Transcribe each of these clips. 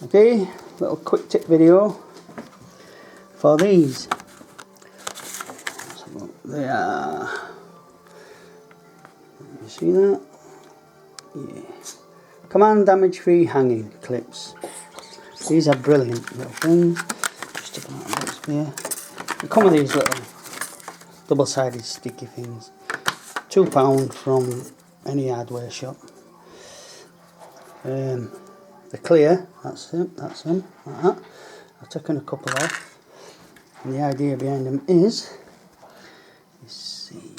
Okay, little quick tip video for these. So they are, you see that? Yeah. Command damage free hanging clips. These are brilliant little things. Just taking out a bit here. They come with these little double-sided sticky things. £2 from any hardware shop. They're clear, that's them, like that. I've taken a couple off, and the idea behind them is, you see,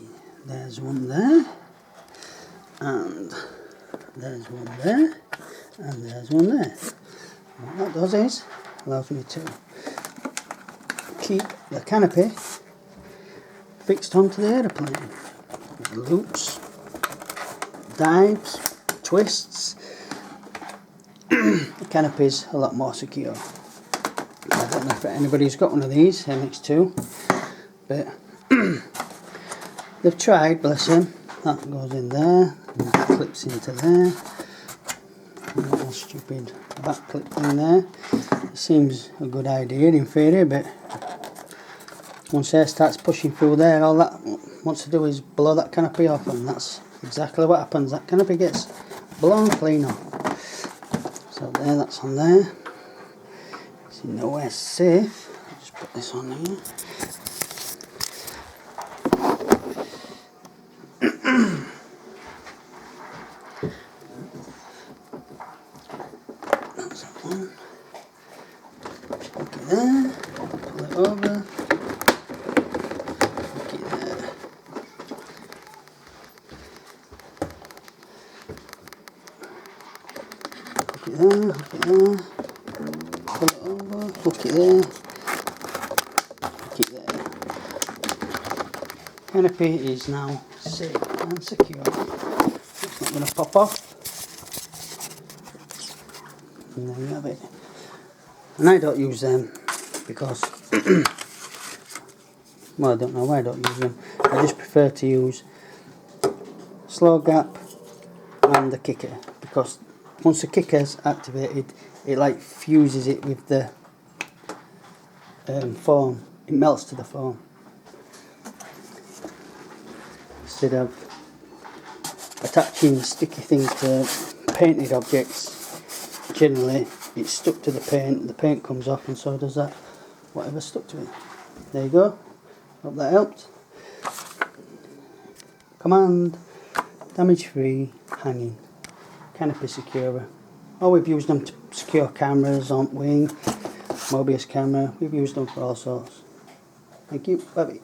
there's one there, and there's one there, and there's one there. And what that does is, allows me to keep the canopy fixed onto the aeroplane. With loops, dives, twists. The canopy's a lot more secure. I don't know if anybody's got one of these MX2, but they've tried, bless them. That goes in there, and that clips into there. And that stupid back clip in there. It seems a good idea in theory, but once air starts pushing through there, all that wants to do is blow that canopy off, and that's exactly what happens. That canopy gets blown clean off. So there, that's on there. It's nowhere safe. I'll just put this on here. That's that one. Hook it there. Pull it over. Hook it there. Hook it there. Hook it there. Pull it over, hook it there, hook it there. Canopy is now safe and secure. It's not going to pop off. And there you have it. And I don't use them because, well, I don't know why I don't use them. I just prefer to use slow gap and the kicker, because once the kicker's activated, it like fuses it with the foam. It melts to the foam. Instead of attaching sticky things to painted objects, generally it's stuck to the paint comes off, and so does that, whatever stuck to it. There you go. Hope that helped. Command damage free hanging canopy securer. Oh, we've used them to secure cameras on wing, Mobius camera. We've used them for all sorts. Thank you. Bye-bye.